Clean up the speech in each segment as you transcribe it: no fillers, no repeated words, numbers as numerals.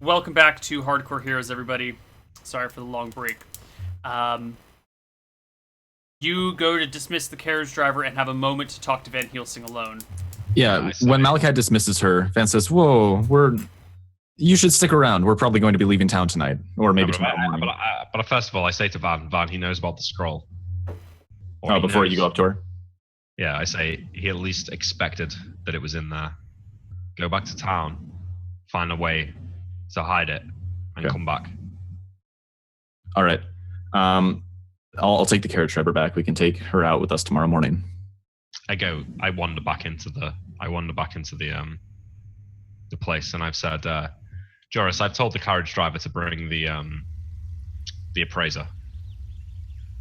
Welcome back to Hardcore Heroes, everybody. Sorry for the long break. You go to dismiss the carriage driver and have a moment to talk to Van Helsing alone. Yeah, when Malachi dismisses her, Van says, "Whoa, you should stick around. We're probably going to be leaving town tonight, or maybe tomorrow morning." But first of all, I say to Van, he knows about the scroll. Before you go up to her? Yeah, I say he at least expected that it was in there. Go back to town, find a way to hide it, and come back. All right. I'll take the carriage driver back. We can take her out with us tomorrow morning. I wander back into the place, and I've said, Joris, I've told the carriage driver to bring the appraiser.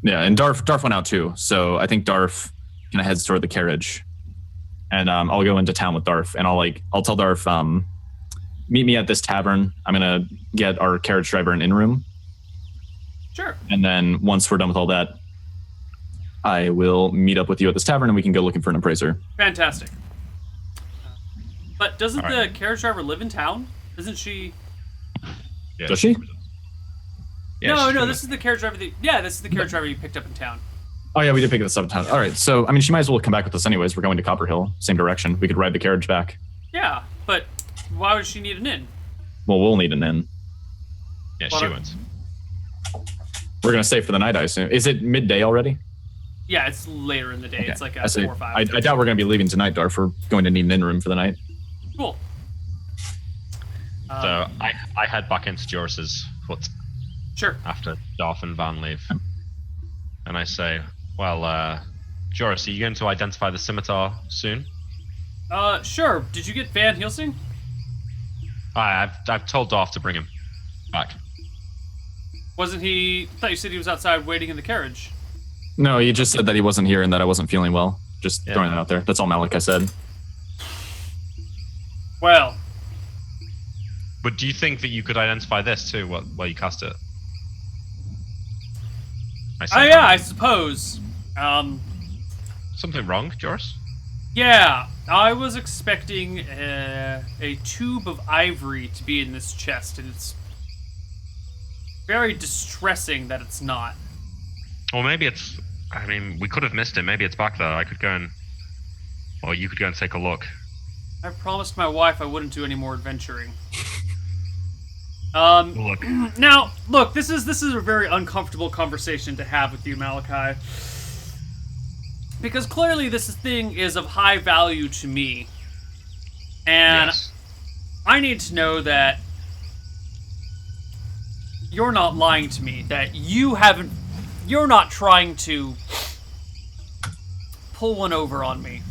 Yeah, and Darf went out too. So I think Darf kind of heads toward the carriage, and I'll go into town with Darf, and I'll tell Darf, meet me at this tavern. I'm gonna get our carriage driver an in-room. Sure. And then once we're done with all that, I will meet up with you at this tavern, and we can go looking for an appraiser. Fantastic. But doesn't the carriage driver live in town? Isn't she? Yeah, does she? Yeah, no. This is the carriage driver. This is the carriage driver you picked up in town. Oh yeah, we did pick this up in town. All right, so I mean, she might as well come back with us anyways. We're going to Copperhill, same direction. We could ride the carriage back. Yeah, but why would she need an inn? Well, we'll need an inn. Yeah, she went. We're gonna stay for the night, I assume. Is it midday already? Yeah, it's later in the day. Okay. It's like 4 or 5. I doubt we're gonna be leaving tonight, Darf. We're going to need an inn room for the night. Cool. So I head back into Joris's hut. Sure. After Darf and Van leave, and I say, "Well, Joris, are you going to identify the scimitar soon?" Sure. Did you get Van Helsing? I've told Darf to bring him back. Wasn't he? I thought you said he was outside waiting in the carriage. No, he just said that he wasn't here and that I wasn't feeling well. Just throwing that out there. That's all Malachi said. Well. But do you think that you could identify this too while you cast it? I suppose. Something wrong, Joris? Yeah, I was expecting a tube of ivory to be in this chest, and it's very distressing that it's not. Or maybe it's... I mean, we could have missed it. Maybe it's back there. I could go and... Or you could go and take a look. I promised my wife I wouldn't do any more adventuring. Look. Now, look, this is a very uncomfortable conversation to have with you, Malachi. Because clearly this thing is of high value to me. And I need to know that you're not lying to me, that you're not trying to pull one over on me.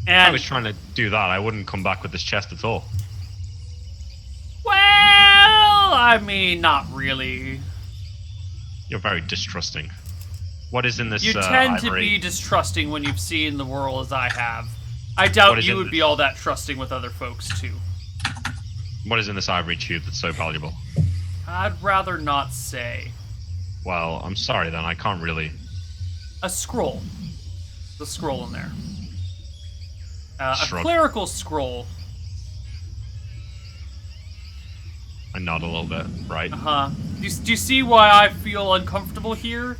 And I was trying to do that. I wouldn't come back with this chest at all. Well, I mean, not really. You're very distrusting. What is in this You tend ivory? to be distrusting when you've seen the world as I have. I doubt you would be all that trusting with other folks, too. What is in this ivory tube that's so valuable? I'd rather not say. Well, I'm sorry then. I can't really... A scroll. The scroll in there. A clerical scroll. I nod a little bit, right? Uh-huh. Do you see why I feel uncomfortable here?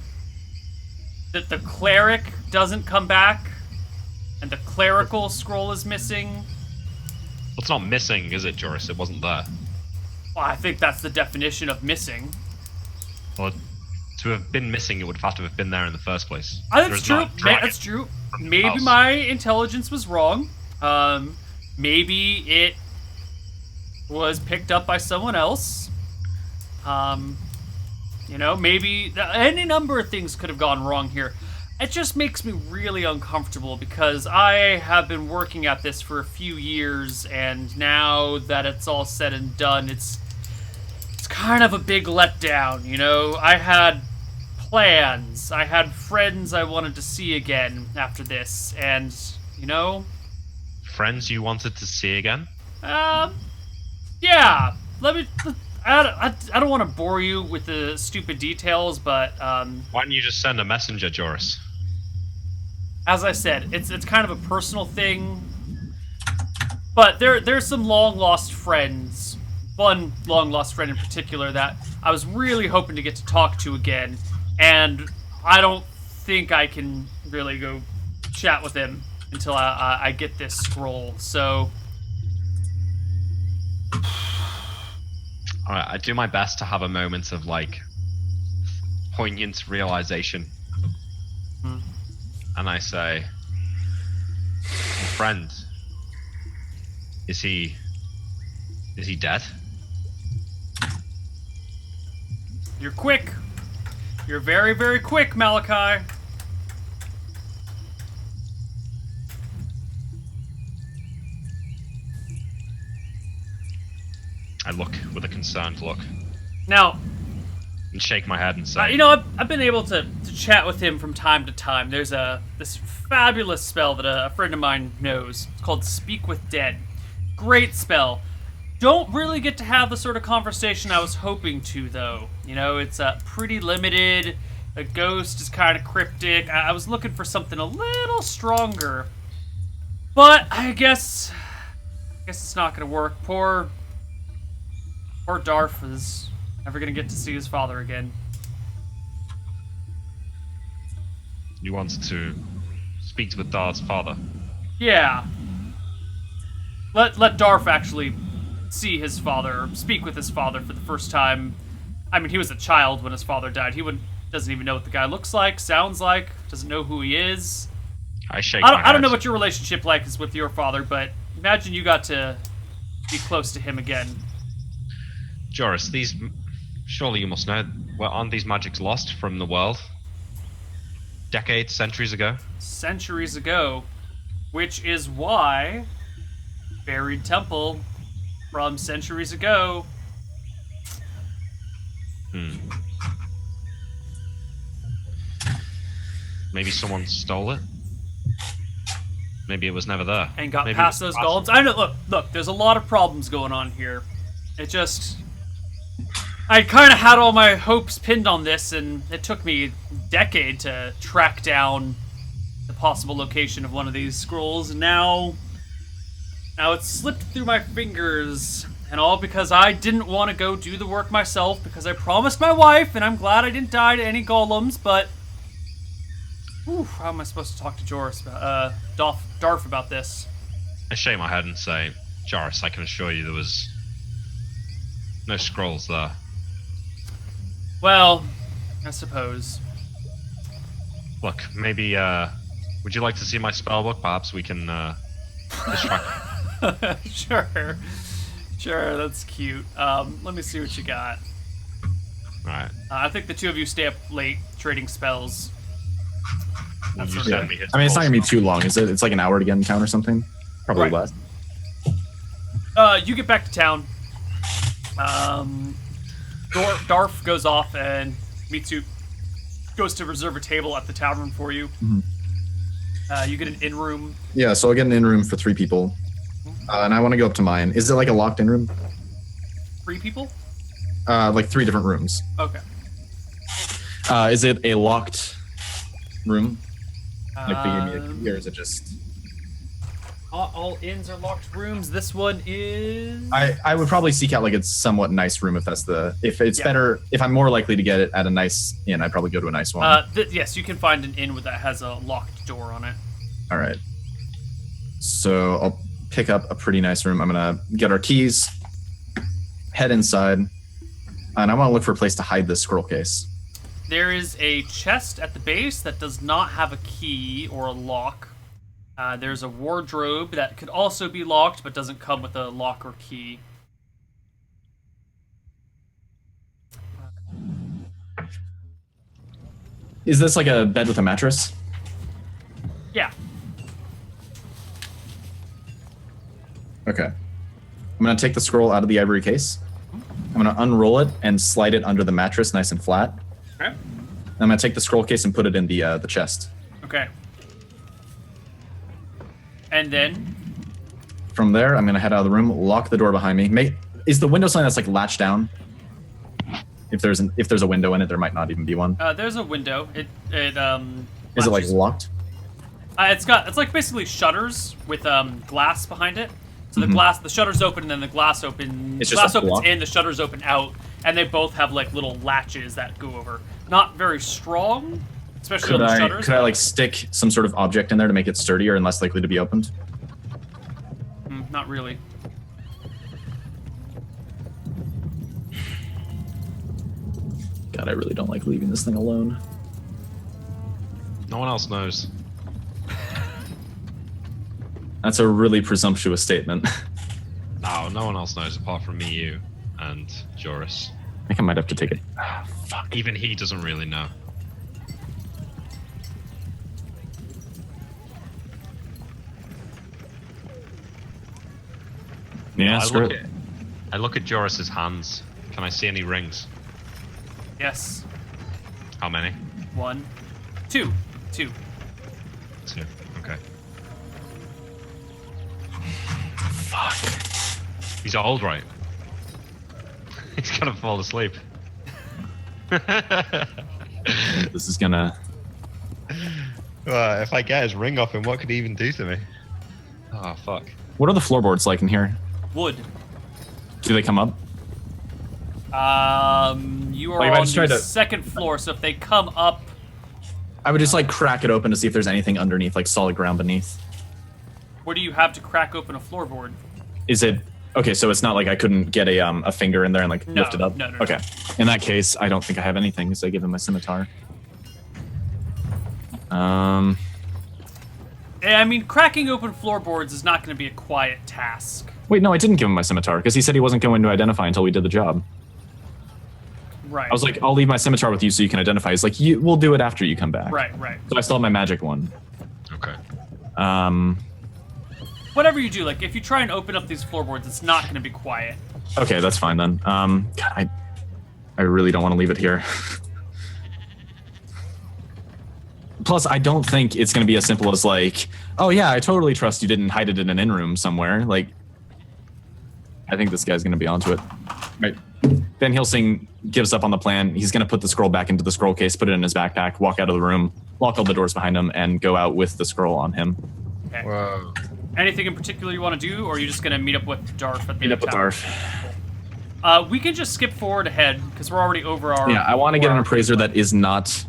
That the cleric doesn't come back, and the clerical scroll is missing? Well, it's not missing, is it, Joris? It wasn't there. Well, I think that's the definition of missing. Well, to have been missing, it would have to have been there in the first place. That's true. That's true. Maybe my intelligence was wrong. Maybe it was picked up by someone else. Maybe any number of things could have gone wrong here. It just makes me really uncomfortable because I have been working at this for a few years, and now that it's all said and done, it's kind of a big letdown, you know? I had plans. I had friends I wanted to see again after this, and, you know... Friends you wanted to see again? Yeah. I don't want to bore you with the stupid details, but, Why don't you just send a messenger, Joris? As I said, it's kind of a personal thing, but there's some long-lost friends one long lost friend in particular that I was really hoping to get to talk to again, and I don't think I can really go chat with him until I get this scroll. So, all right, I do my best to have a moment of like poignant realization, and I say, "Friend, is he dead?" You're quick. You're very, very quick, Malachi. I look with a concerned look Now, and shake my head and say, you know, I've been able to chat with him from time to time. There's this fabulous spell that a friend of mine knows. It's called Speak with Dead. Great spell. Don't really get to have the sort of conversation I was hoping to, though. You know, it's pretty limited. The ghost is kind of cryptic. I was looking for something a little stronger. But I guess it's not going to work. Poor Darf is never going to get to see his father again. "You wanted to speak to Darth's father?" Yeah. Let Darf actually see his father, or speak with his father for the first time. I mean, he was a child when his father died. He doesn't even know what the guy looks like, sounds like, doesn't know who he is. I shake my head. I don't know what your relationship like is with your father, but imagine you got to be close to him again. "Joris, surely you must know, aren't these magics lost from the world? Decades, centuries ago?" Centuries ago, which is why Buried Temple from centuries ago. Maybe someone stole it? Maybe it was never there. And got Maybe past it was those golems. I know. Look. There's a lot of problems going on here. I kind of had all my hopes pinned on this, and it took me a decade to track down the possible location of one of these scrolls. And now it's slipped through my fingers, and all because I didn't want to go do the work myself because I promised my wife, and I'm glad I didn't die to any golems. But how am I supposed to talk to Joris about Darf about this? I shake my head and say, "Joris, I can assure you there was no scrolls there." Well, I suppose. Look, maybe, would you like to see my spellbook? Perhaps we can, distract. Sure, that's cute. Let me see what you got. Alright. I think the two of you stay up late trading spells. Will you sort send of- me his I mean, it's not gonna be spells? too long, is it? It's like an hour to get in town or something. Probably Right. less. You get back to town. Darf goes off and goes to reserve a table at the tavern for you. You get an in room. Yeah, so I'll get an in room for 3 people, and I want to go up to mine. Is it like a locked in room? 3 people? Like 3 different rooms. Okay. Is it a locked room? Like they gave me a Um, key, or is it just? all inns are locked rooms. This one is. I would probably seek out like a somewhat nice room if it's Yeah. better. If I'm more likely to get it at a nice inn, I'd probably go to a nice one. Yes, you can find an inn that has a locked door on it. All right. So I'll pick up a pretty nice room. I'm gonna get our keys, head inside, and I want to look for a place to hide this scroll case. There is a chest at the base that does not have a key or a lock. There's a wardrobe that could also be locked, but doesn't come with a lock or key. Is this like a bed with a mattress? Yeah. Okay. I'm gonna take the scroll out of the ivory case. I'm gonna unroll it and slide it under the mattress, nice and flat. Okay. I'm gonna take the scroll case and put it in the chest. Okay. And then From there, I'm gonna head out of the room, lock the door behind me. Is the window sign that's like latched down? If there's a window in it, there might not even be one. there's a window. It Is it like latches. locked? It's like basically shutters with glass behind it. So the shutters open, and then the glass open. It's The just glass a opens block? in, the shutters open out, and they both have like little latches that go over. Not very strong, especially on the shutters. Could I like stick some sort of object in there to make it sturdier and less likely to be opened? Not really. God, I really don't like leaving this thing alone. No one else knows. That's a really presumptuous statement. No, no one else knows apart from me, you, and Joris. I think I might have to take it. Fuck. Even he doesn't really know. Yeah, screw it. I look at Joris's hands. Can I see any rings? Yes. How many? 1, 2, 2. 2. Okay. Fuck. He's old, right? He's gonna fall asleep. This is gonna... If I get his ring off him, what could he even do to me? Oh, fuck. What are the floorboards like in here? Wood. Do they come up? You are Like, if I on just the tried to- second floor, so if they come up, I would just like crack it open to see if there's anything underneath, like solid ground beneath. what do you have to crack open a floorboard? Is it... Okay, so it's not like I couldn't get a finger in there and like No, lift it up? no. Okay. In that case, I don't think I have anything because I give him my scimitar. I mean, cracking open floorboards is not going to be a quiet task. Wait, no, I didn't give him my scimitar because he said he wasn't going to identify until we did the job. Right. I was like, I'll leave my scimitar with you so you can identify. He's like, we'll do it after you come back. Right. So I still have my magic one. Okay. Whatever you do, like, if you try and open up these floorboards, it's not going to be quiet. Okay, that's fine then. God, I really don't want to leave it here. Plus, I don't think it's going to be as simple as like, oh yeah, I totally trust you didn't hide it in an in-room somewhere. Like, I think this guy's going to be onto it. Right. Van Helsing gives up on the plan. He's going to put the scroll back into the scroll case, put it in his backpack, walk out of the room, lock all the doors behind him, and go out with the scroll on him. Okay. Whoa. Anything in particular you want to do, or are you just going to meet up with Darth at the Meet up with tower? Darth. We can just skip forward ahead, because we're already over our... Yeah, I want to get an appraiser that is not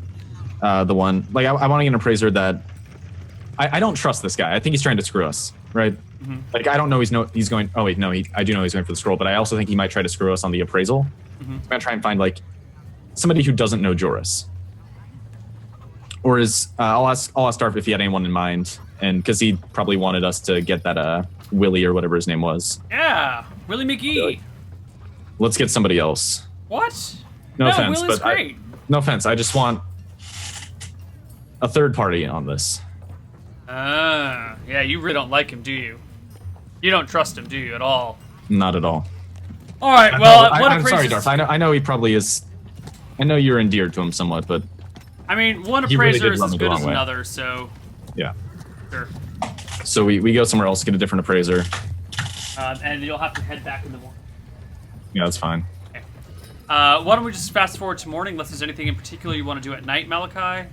the one. Like, I want to get an appraiser that... I don't trust this guy. I think he's trying to screw us, right? Mm-hmm. Like, I don't know he's going... Oh, wait, no, I do know he's going for the scroll, but I also think he might try to screw us on the appraisal. Mm-hmm. I'm going to try and find, like, somebody who doesn't know Joris. Or is... I'll ask Darth if he had anyone in mind, and because he probably wanted us to get that Willie or whatever his name was. Yeah, Willie McGee. Let's get somebody else. What? No offense, Willie's but great. no offense. I just want a third party on this. Yeah, you really don't like him, do you? You don't trust him, do you, at all? Not at all. All right, well, No, what I'm sorry, appraisers... Darth. I know he probably is. I know you're endeared to him somewhat, but I mean, one He really appraiser did is run as me the good wrong as way. another, so... yeah. Sure. So we go somewhere else, get a different appraiser. And you'll have to head back in the morning. Yeah, that's fine. Okay. Why don't we just fast forward to morning, unless there's anything in particular you want to do at night, Malachi?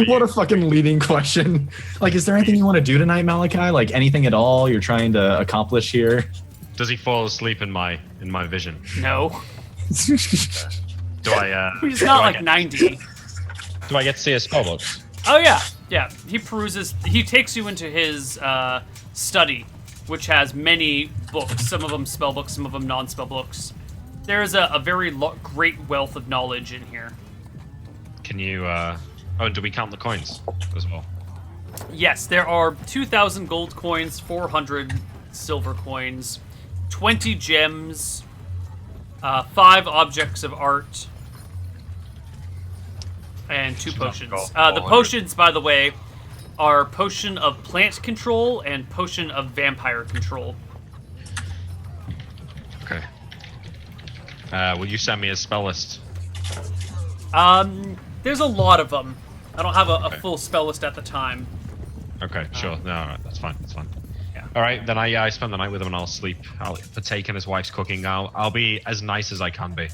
What a fucking leading question. Like, is there anything you want to do tonight, Malachi? Like, anything at all you're trying to accomplish here? Does he fall asleep in my vision? No. Do I? He's not like 90. Do I get to see his spellbooks? Oh, yeah. Yeah. He peruses... He takes you into his study, which has many books. Some of them spell books, some of them non-spell books. There's a very great wealth of knowledge in here. Can you? Oh, and do we count the coins as well? Yes, there are 2,000 gold coins, 400 silver coins, 20 gems, 5 objects of art, and 2 potions. gold, The 400. potions, by the way, are potion of plant control and potion of vampire control. Okay. Will you send me a spell list? There's a lot of them. I don't have a full spell list at the time. Okay, sure. No, all right, that's fine. That's fine. Yeah. All right, then I spend the night with him and I'll sleep. I'll partake in his wife's cooking. I'll be as nice as I can be.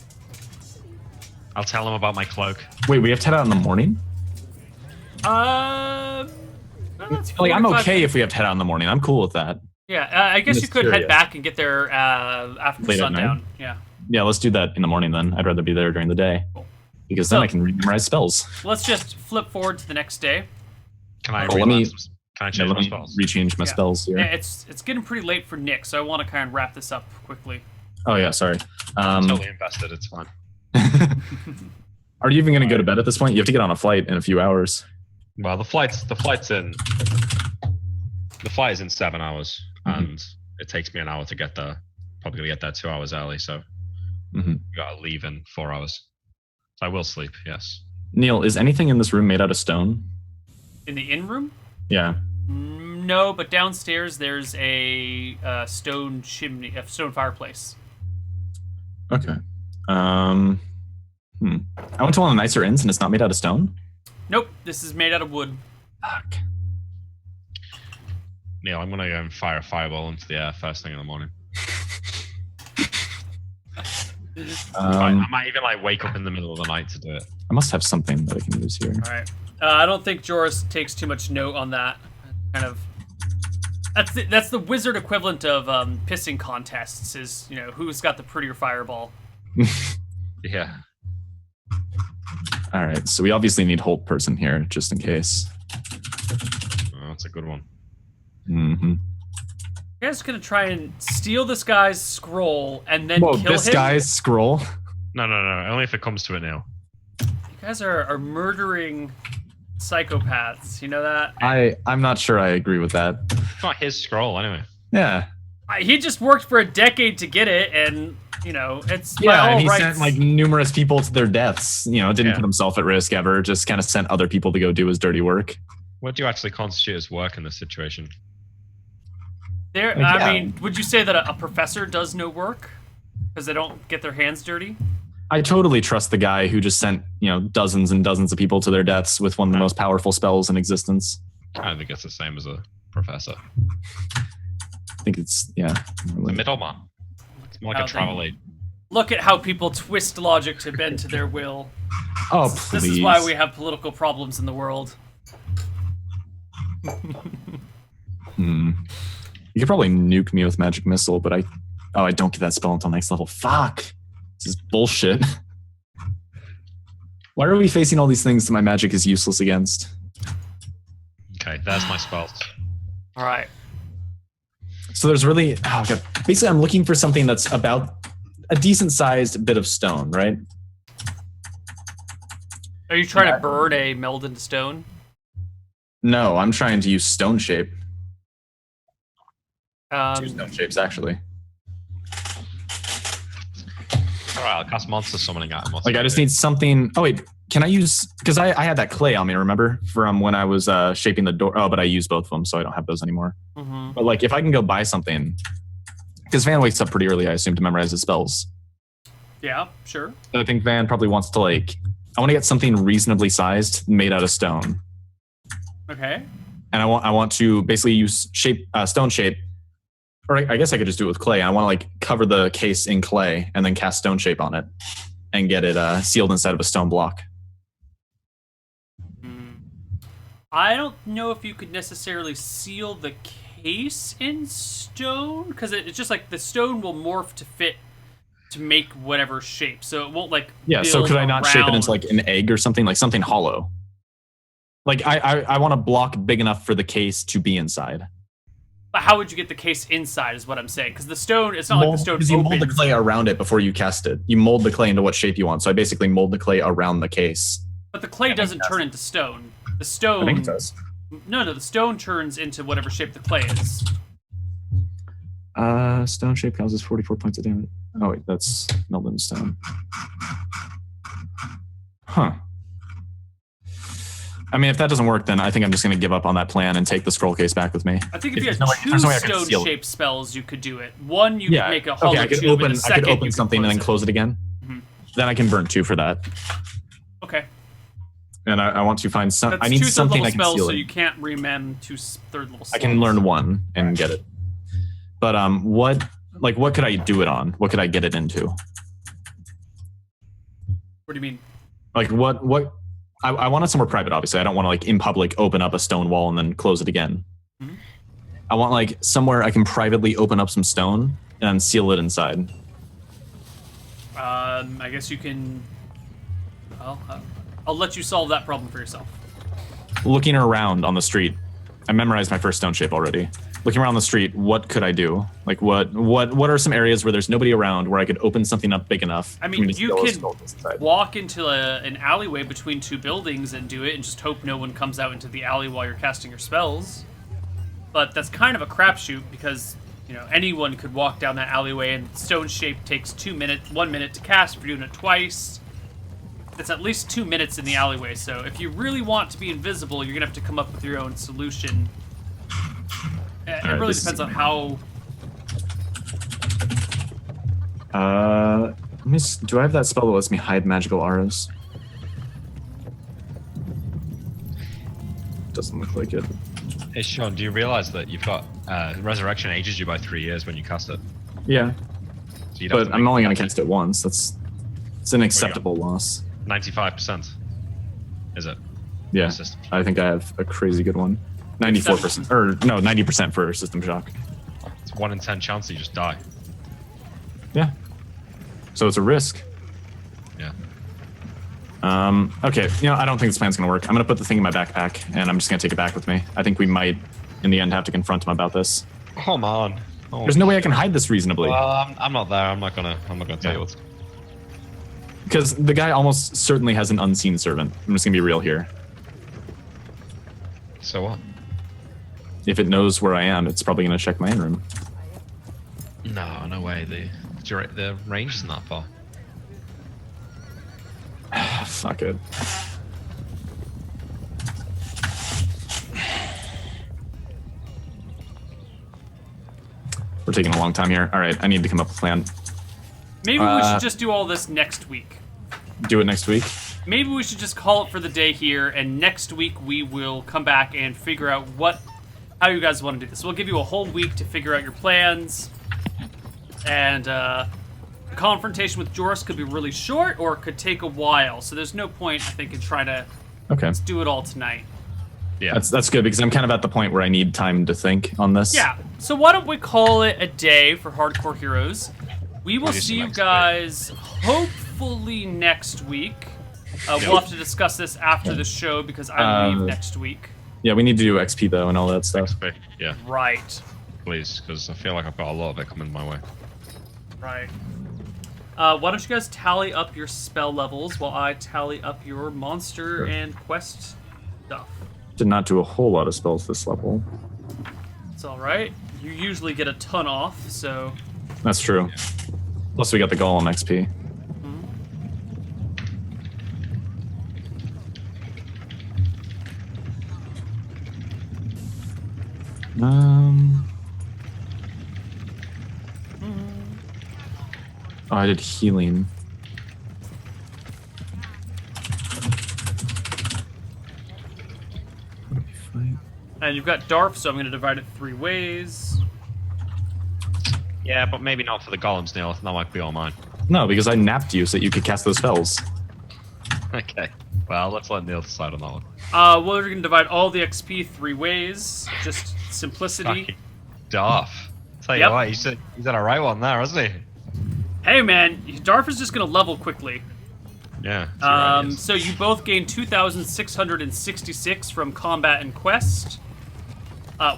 I'll tell him about my cloak. Wait, we have to head out in the morning? That's Like, I'm 45 okay if we have to head out in the morning. I'm cool with that. Yeah, I guess you could head Mysterious. back and get there after Late at night? sundown. Yeah. Yeah, let's do that in the morning then. I'd rather be there during the day. Cool. Because then So- I can memorize spells. Let's just flip forward to the next day. Can I? Oh, let me- Can I Yeah, change let my me spells? rechange my Yeah. spells here. Yeah, it's getting pretty late for Nick, so I want to kind of wrap this up quickly. Oh yeah, sorry. Totally invested. It's fine. Are you even going to go to bed at this point? You have to get on a flight in a few hours. Well, the flight's in. The flight is in 7 hours, and it takes me an hour to get there. Probably gonna get there 2 hours early, so Mhm. you gotta leave in 4 hours. So I will sleep. Yes. Neil, is anything in this room made out of stone? In the inn room? Yeah. No, but downstairs there's a stone chimney, a stone fireplace. Okay. I went to one of the nicer inns and it's not made out of stone. Nope, this is made out of wood. Fuck. Neil, I'm gonna go and fire a fireball into the air first thing in the morning. I might even like wake up in the middle of the night to do it. I must have something that I can use here. All right. I don't think Joris takes too much note on that. Kind of. That's the wizard equivalent of pissing contests. Is who's got the prettier fireball. Yeah. All right, so we obviously need hold person here, just in case. Oh, that's a good one. Mm-hmm. You guys gonna try and steal this guy's scroll and then Whoa, kill this him? guy's scroll. No. Only if it comes to it, Neil. You guys are murdering psychopaths. You know that? I'm not sure I agree with that. It's not his scroll anyway. Yeah. He just worked for a decade to get it, and it's by Yeah, all and he rights. sent like numerous people to their deaths. Didn't Yeah. put himself at risk ever. Just kind of sent other people to go do his dirty work. What do you actually constitute as work in this situation? There, Like, I yeah. mean, would you say that a professor does no work because they don't get their hands dirty? I totally trust the guy who just sent, dozens and dozens of people to their deaths with one of the most powerful spells in existence. I don't think it's the same as a professor. I think it's, yeah. The middleman. It's more like a travel aid. Look at how people twist logic to bend to their will. Oh, please. This is why we have political problems in the world. You could probably nuke me with magic missile, but I don't get that spell until next level. Fuck. This is bullshit. Why are we facing all these things that my magic is useless against? Okay, there's my spells. All right. So there's really, oh god. Basically, I'm looking for something that's about a decent sized bit of stone, right? Are you trying to burn a meld into stone? No, I'm trying to use stone shape. Two Um, stone shapes, actually. Alright, I'll cast monster summoning at him. Like, I just need something. Oh, wait. Can I use, because I had that clay on me, remember? From when I was shaping the door. Oh, but I used both of them, so I don't have those anymore. mhm. But, like, if I can go buy something, because Van wakes up pretty early, I assume, to memorize his spells. Yeah, sure. I think Van probably wants to, like, I want to get something reasonably sized made out of stone. Okay. And I want to basically use stone shape. Or I guess I could just do it with clay. I want to, like, cover the case in clay and then cast stone shape on it and get it sealed inside of a stone block. I don't know if you could necessarily seal the case in stone, because it's just like the stone will morph to fit to make whatever shape, so it won't like. Yeah, so build could I not shape it around- into like an egg or something something hollow? Like I want a block big enough for the case to be inside. But how would you get the case inside? Is what I'm saying, because the stone. It's not like the stone Because you mold the opens. clay around it before you cast it. You mold the clay into what shape you want. So I basically mold the clay around the case. But the clay doesn't turn into stone. The stone. I think it does. No, the stone turns into whatever shape the clay is. Stone shape causes 44 points of damage. Oh wait, that's melted stone. Huh. I mean, if that doesn't work, then I think I'm just going to give up on that plan and take the scroll case back with me. I think if you If had there's two no way I could seal it. stone-shaped spells, you could do it. One, you could make a hollow okay, I could tube, open. and the I second, could you open could something and then close it again. Mhm. Then I can burn 2 for that. Okay. And I want to find some. That's I need 2 something third-level I can spells, seal so it. you can't remem 2 third-level spells. I can learn 1 and get it. But what could I do it on? What could I get it into? What do you mean? Like what? I want it somewhere private. Obviously, I don't want to like in public open up a stone wall and then close it again. Mhm. I want like somewhere I can privately open up some stone and seal it inside. I guess you can. Well, I'll let you solve that problem for yourself. Looking around on the street, I memorized my first stone shape already. Looking around the street, what could I do? Like, what are some areas where there's nobody around where I could open something up big enough? I for me mean, to you seal a can skull inside? walk into an alleyway between two buildings and do it, and just hope no one comes out into the alley while you're casting your spells. But that's kind of a crapshoot because anyone could walk down that alleyway, and stone shape takes 1 minute to cast. If you're doing it twice, it's at least 2 minutes in the alleyway. So if you really want to be invisible, you're gonna have to come up with your own solution. It really depends on how. Do I have that spell that lets me hide magical auras? Doesn't look like it. Hey, Sean, do you realize that you've got Resurrection ages you by 3 years when you cast it? Yeah, So you'd have but to I'm make only going to cast it once. It's an acceptable loss. 95%. Is it? Yeah, System. I think I have a crazy good one. 94%, or no, 90% for System Shock. It's 1 in 10 chance that you just die. Yeah, so it's a risk. Yeah. Okay, I don't think this plan's gonna work. I'm gonna put the thing in my backpack, and I'm just gonna take it back with me. I think we might, in the end, have to confront him about this. Come on. Oh, There's no way I can hide this reasonably. Well, I'm not there. I'm not gonna tell you what's. Because the guy almost certainly has an unseen servant. I'm just gonna be real here. So what? If it knows where I am, it's probably gonna check my in room. No way. The range isn't that far. Fuck it. We're taking a long time here. All right, I need to come up with a plan. Maybe we should just do all this next week. Do it next week. Maybe we should just call it for the day here, and next week we will come back and figure out how you guys want to do this. We'll give you a whole week to figure out your plans, and the confrontation with Joris could be really short, or it could take a while. So there's no point, I think, in trying to Okay, do it all tonight. Yeah. that's good because I'm kind of at the point where I need time to think on this. Yeah. So why don't we call it a day for Hardcore Heroes? We will Maybe see some you next guys hopefully next week. We'll have to discuss this after the show because I leave next week. Yeah, we need to do XP though and all that stuff. Yeah, Right. please, because I feel like I've got a lot of it coming my way. Right. Why don't you guys tally up your spell levels while I tally up your monster and quest stuff? Did not do a whole lot of spells this level. It's all right. You usually get a ton off, so That's true. Plus we got the Golem XP. Oh, I did healing. and you've got Darf, so I'm going to divide it 3 ways. Yeah, but maybe not for the golems, Neil. That might be all mine. No, because I napped you so that you could cast those spells. Okay. Well, let's let Neil decide on that one. Well, we're going to divide all the XP 3 ways. Just simplicity. Fucking Darf. Tell Yep. you what, he's done a right one there, hasn't he? Hey, man, Darf is just going to level quickly. Yeah. you're right, he is. So you both gain 2,666 from combat and quest,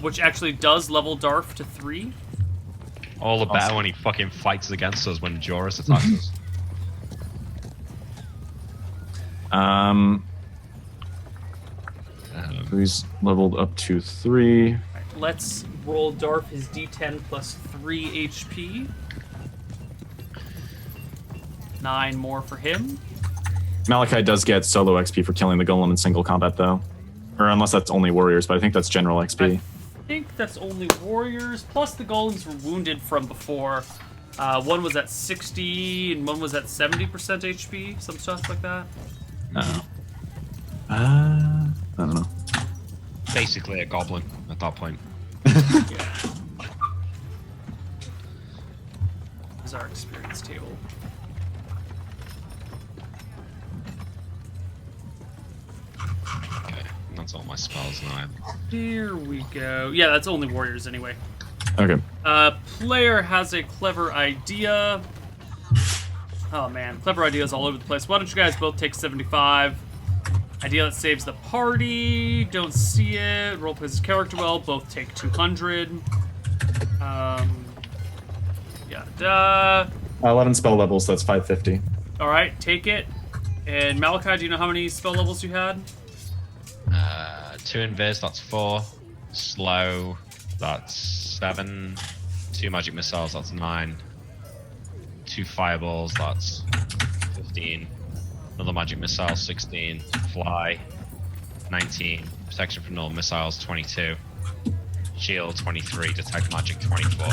which actually does level Darf to 3. All the better when he fucking fights against us when Joris attacks us. He's leveled up to 3. Let's roll Darf his d10 plus 3 HP. 9 more for him. Malachi does get solo XP for killing the golem in single combat, though. Or unless that's only warriors, but I think that's general XP. I think that's only warriors, plus the golems were wounded from before. One was at 60 and one was at 70% HP, some stuff like that. I don't know. Basically a goblin at that point. Yeah. Is our experience table. Okay. cancel all my spells now. Here we go. Yeah, that's only warriors anyway. Okay. Player has a clever idea. Oh man, clever ideas all over the place. Why don't you guys both take 75? Idea that saves the party. Don't see it. Role plays his character well. Both take 200. Yeah. 11 spell levels, so that's 550. All right, take it. And Malachi, do you know how many spell levels you had? 2 invis, that's 4. Slow, that's 7. 2 magic missiles, that's 9. 2 fireballs, that's 15. Another magic missile, 16. Fly, 19. Protection from null missiles, 22. Shield, 23. Detect magic, 24.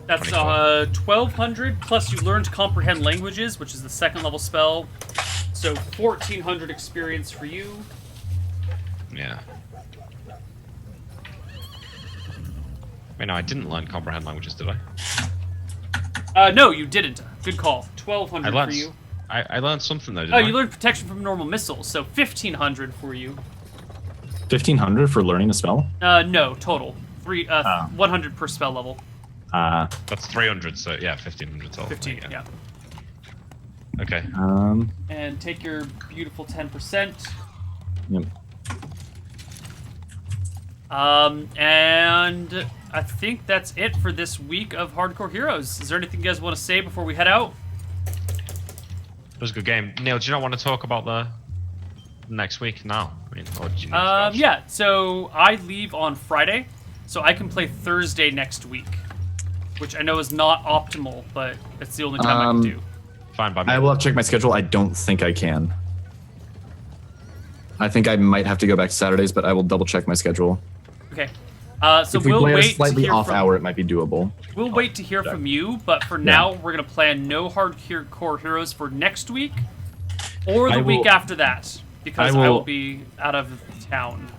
That's 1,200, plus you learned Comprehend Languages, which is the 2nd level spell. So 1,400 experience for you. Yeah. Wait, no, I didn't learn Comprehend Languages, did I? No, you didn't. Good call. 1,200 for you. I learned something though, didn't Oh, I? you learned Protection from Normal Missiles, so 1,500 for you. 1,500 for learning a spell? No, total. 100 per spell level. That's 300, so yeah, 1,500 total. 15, yeah. Okay. And take your beautiful 10%. Yep. And I think that's it for this week of Hardcore Heroes. Is there anything you guys want to say before we head out? It was a good game. Neil, do you not want to talk about the next week now? I mean, or do you need to go? Yeah, so I leave on Friday, so I can play Thursday next week, which I know is not optimal, but it's the only time I can do. Fine by me. I will have to check my schedule. I don't think I can. I think I might have to go back to Saturdays, but I will double check my schedule. Okay. So If we we'll play wait a slightly to hear off from, hour, it might be doable. We'll wait to hear from you, but for now, we're going to plan no Hardcore Heroes for next week or the week after that, because I will be out of town.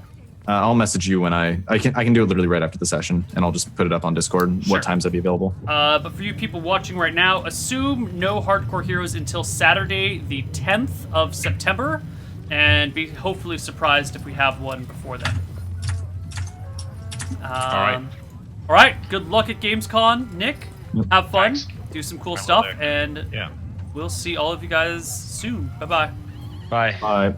I'll message you when I can do it literally right after the session, and I'll just put it up on Discord. Sure. What times I'll be available. But for you people watching right now, assume no Hardcore Heroes until Saturday, the 10th of September, and be hopefully surprised if we have one before then. All right. Good luck at GamesCon, Nick. Yep. Have fun. Thanks. Do some cool stuff, and Yeah. we'll see all of you guys soon. Bye-bye. Bye. Bye.